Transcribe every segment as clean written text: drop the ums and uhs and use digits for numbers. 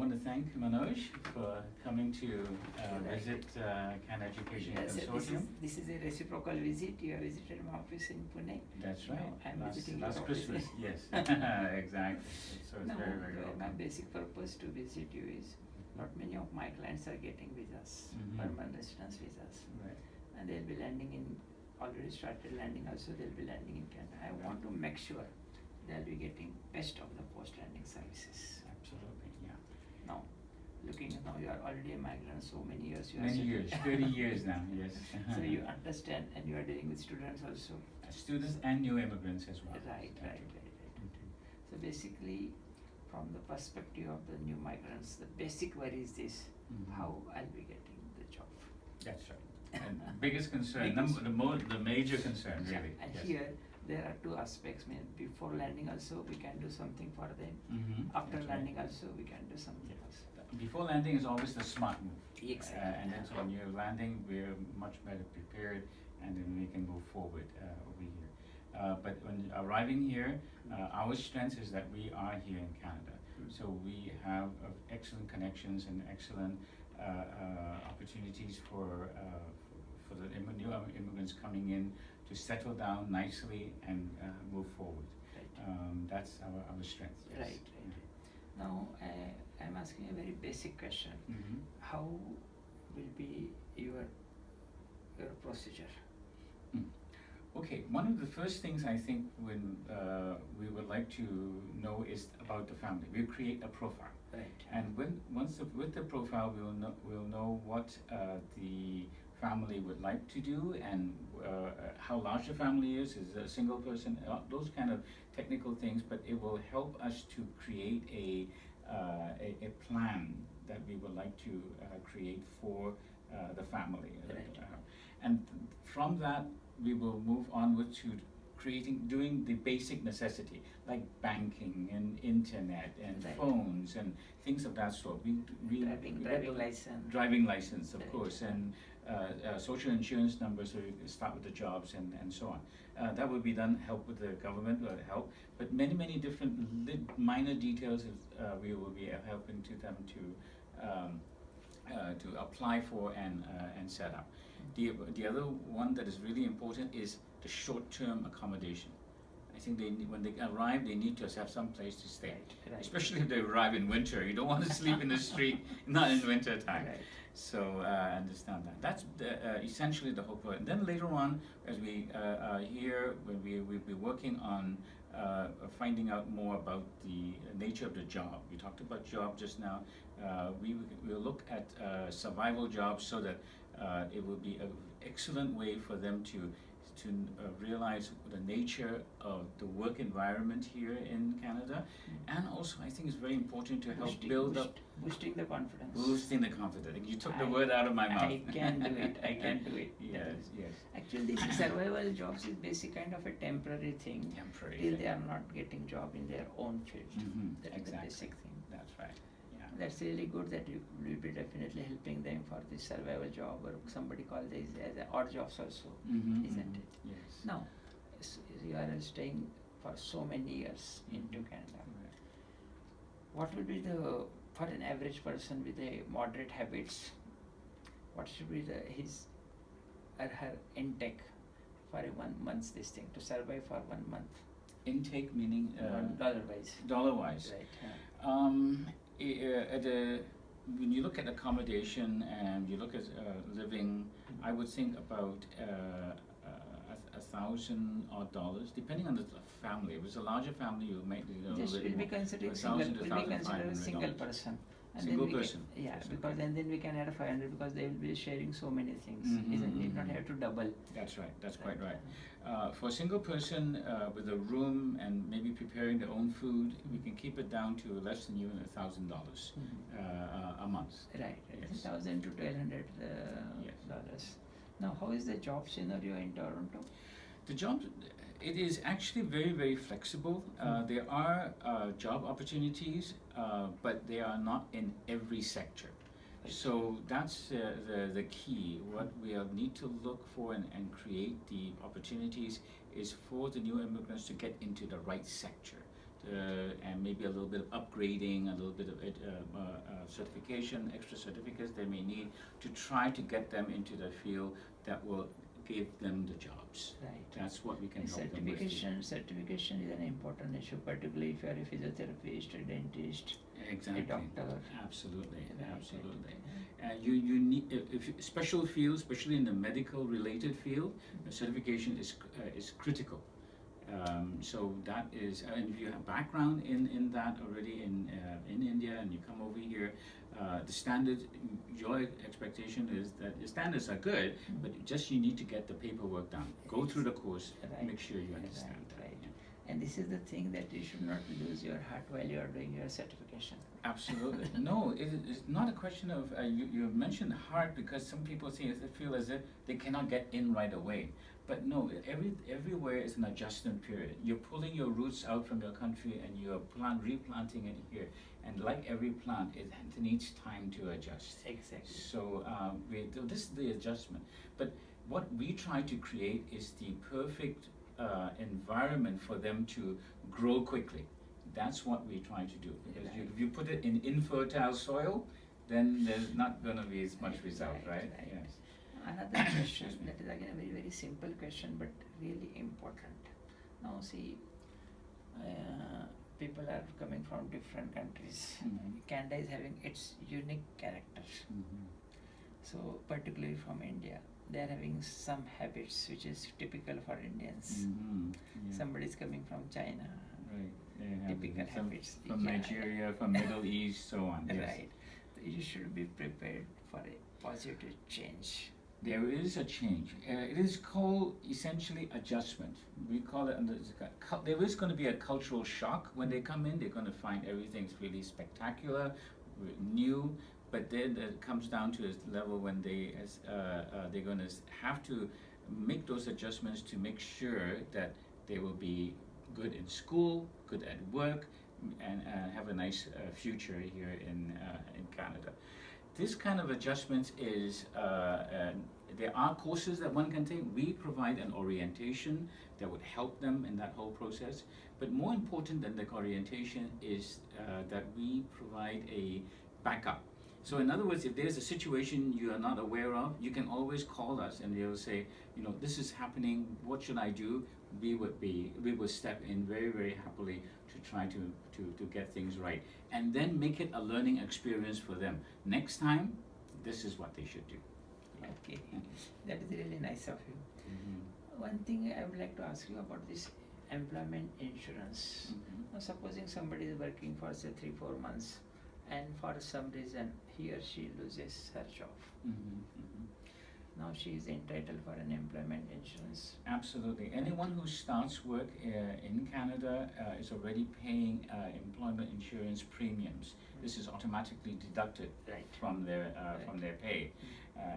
want to thank Manoj for coming to visit Canada Education Yes, Consortium. this is a reciprocal visit. You have visited my office in Pune. That's Now right. I'm visiting your Last office. Christmas, yes. Exactly. So it's Now, very, very welcome. my basic purpose to visit you is not many of my clients are getting visas, permanent residence visas, Right. and they'll be landing in, already started landing also, they'll be landing in Canada. I want to make sure they'll be getting best of the post-landing services. Absolutely, yeah. Now, looking at now, you are already a migrant, so many years you are Many settled. years, 30 years now, yes. So you understand, and you are dealing with students also. Students and new immigrants as well. Right. So basically, from the perspective of the new migrants, the basic worry is this: how I'll be getting the job. That's right. And biggest concern, Biggest- the major concern, really. And yes. here there are two aspects. I mean, before landing also we can do something for them. After That's right. landing also we can do something else. Before landing is always the smart move. Exactly. And then so when you're landing, we're much better prepared, and then we can move forward over here. But when arriving here, our strength is that we are here in Canada. So we have excellent connections and excellent opportunities for the new immigrants coming in to settle down nicely and move forward. Right. That's our strength. Yes. Right. Now I'm asking a very basic question. How will be your procedure? Okay, one of the first things I think when we would like to know is about the family. We'll create a profile. Right. And with the profile, we'll know what the family would like to do and how large the family is a single person, those kind of technical things, but it will help us to create a plan that we would like to create for the family. Right. And from that, we will move onward to doing the basic necessity, like banking and internet and Right. phones and things of that sort. Driving license. Driving license, of Right. course, and social insurance numbers, so you can start with the jobs and so on. That will be done, help with the government will help, but many different minor details we will be helping to them to apply for and set up. The other one that is really important is the short-term accommodation. I think when they arrive, they need to have some place to stay. Right. Especially if they arrive in winter. You don't want to sleep in the street, not in winter time. Right. So I understand that. That's essentially the whole point. And then later on, as we here, when we'll be working on finding out more about the nature of the job. We talked about job just now. We'll look at survival jobs so that it will be an excellent way for them to realize the nature of the work environment here in Canada, and also I think it's very important to help build up boosting the confidence. boosting the confidence. You took the word out of my mouth. I can do it. I can do it. Yes. Actually, this survival jobs is basic kind of a temporary thing. Temporary Till thing. they are not getting job in their own field. That is Exactly. the basic thing. That's right. Yeah. That's really good that you will be definitely helping them for this survival job, or somebody call this as a odd jobs also, isn't it? Yes. Now, you are staying for so many years into Canada. Right. What will be for an average person with a moderate habits, what should be his or her intake for a 1 month this thing, to survive for 1 month? Intake meaning Dollar-wise. dollar-wise. Right. When you look at accommodation and you look at living, I would think about $1,000 odd, depending on the family. If it's a larger family, you might Just live will be more. considered $1,000 to a single $1,500. person. And Single then we person. Can, yeah, Yes, because okay. and then we can add a 500 because they will be sharing so many things. Need not have to double. That's right. That's quite right. For a single person with a room and maybe preparing their own food, we can keep it down to less than even $1,000 a month. Right. Yes. $1,000 to $1,200 Yes. dollars. Now, how is the job scenario in Toronto? The job, it is actually very flexible. There are job opportunities, but they are not in every sector. So that's the key. What we need to look for and create the opportunities is for the new immigrants to get into the right sector, and maybe a little bit of upgrading, a little bit of certification, extra certificates they may need to try to get them into the field that will give them the jobs. Right. That's what we can help them with. Certification is an important issue, particularly if you are a physiotherapist, a dentist, Exactly. a doctor. Absolutely, Right, absolutely. right. And you need if special fields, especially in the medical related field, certification is critical. So that is, and if you have background in that already in India and you come over here, the standards, your expectation is that the standards are good, but you need to get the paperwork done. Go through the course, Right. make sure you understand that. Right. Yeah. And this is the thing that you should not lose your heart while you are doing your certification. Absolutely. No, it's not a question of, you mentioned hard because some people feel as if they cannot get in right away. But no, everywhere is an adjustment period. You're pulling your roots out from your country and you're replanting it here. And like every plant, it needs time to adjust. Exactly. So this is the adjustment. But what we try to create is the perfect environment for them to grow quickly. That's what we try to do. Because if you put it in infertile soil, then there's not going to be as much result, right? Yes. Another question that is again a very, very simple question but really important. Now see, people are coming from different countries. Mhm. Canada is having its unique character. Mhm. So particularly from India, they are having some habits which is typical for Indians. Mhm. Yeah. Somebody is coming from China. Right. They have Typical some habits. from Yeah. Nigeria, from Middle East, so on. Yes. Right. So you should be prepared for a positive change. There is a change. It is called essentially adjustment. We call it there is going to be a cultural shock when they come in. They're going to find everything's really spectacular, new. But then it comes down to a level when they're going to have to make those adjustments to make sure that they will be good in school, good at work, and have a nice future here in Canada. This kind of adjustments is, there are courses that one can take. We provide an orientation that would help them in that whole process. But more important than the orientation is that we provide a backup. So in other words, if there's a situation you are not aware of, you can always call us and they'll say, this is happening, what should I do? We will step in very, very happily to try to get things right. And then make it a learning experience for them. Next time, this is what they should do. Okay, that is really nice of you. Mm-hmm. One thing I would like to ask you about this employment insurance. Mm-hmm. Now, supposing somebody is working for say 3-4 months and for some reason he or she loses her job. Mm-hmm. Mm-hmm. Now she is entitled for an employment insurance. Absolutely. Anyone who starts work in Canada is already paying employment insurance premiums. This is automatically deducted Right. from their pay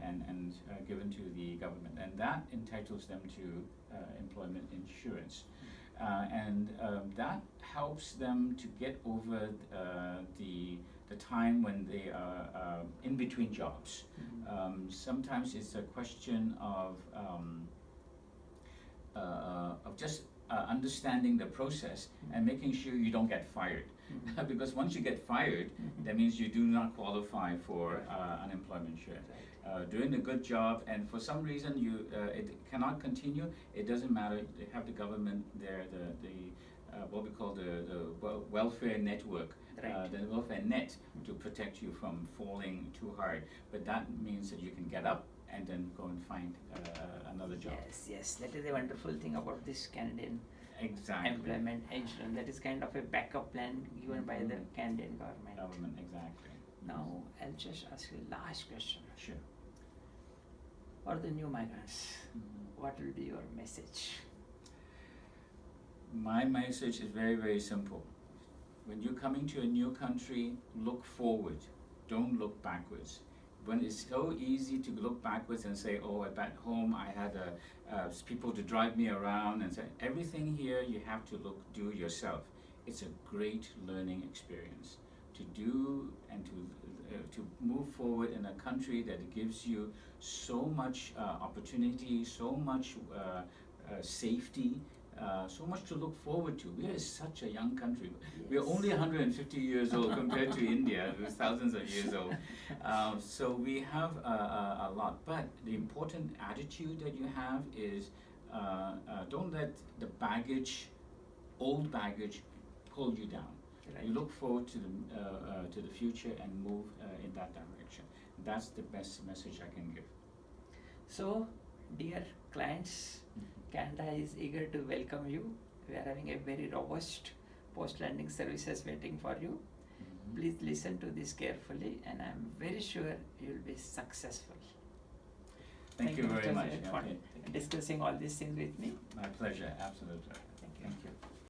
and given to the government, and that entitles them to employment insurance. And that helps them to get over the time when they are in between jobs. Sometimes it's a question of just understanding the process and making sure you don't get fired. Because once you get fired, that means you do not qualify for unemployment insurance. Doing a good job, and for some reason it cannot continue, it doesn't matter. They have the government there, the what we call the welfare network, Right. the welfare net to protect you from falling too hard. But that means that you can get up and then go and find another job. Yes, that is a wonderful thing about this Canadian Exactly. employment insurance. That is kind of a backup plan given by the Canadian government. Exactly. Now I'll just ask you last question. Sure. For the new migrants, what will be your message? My message is very, very simple. When you're coming to a new country, look forward. Don't look backwards. When it's so easy to look backwards and say, oh, back home I had people to drive me around, and say, everything here you have to do yourself. It's a great learning experience to do and to move forward in a country that gives you so much opportunity, so much safety, so much to look forward to. We are such a young country. We are Yes. only 150 years old compared to India, who's thousands of years old. So we have a lot. But the important attitude that you have is don't let the old baggage, pull you down. Right. You look forward to the future and move in that direction. That's the best message I can give. So, dear clients, Canada is eager to welcome you. We are having a very robust post-landing services waiting for you. Mhm. Please listen to this carefully, and I am very sure you will be successful. Thank you very Mr. much. Zohair, Yeah, for okay. discussing all these things with me. My pleasure, absolutely.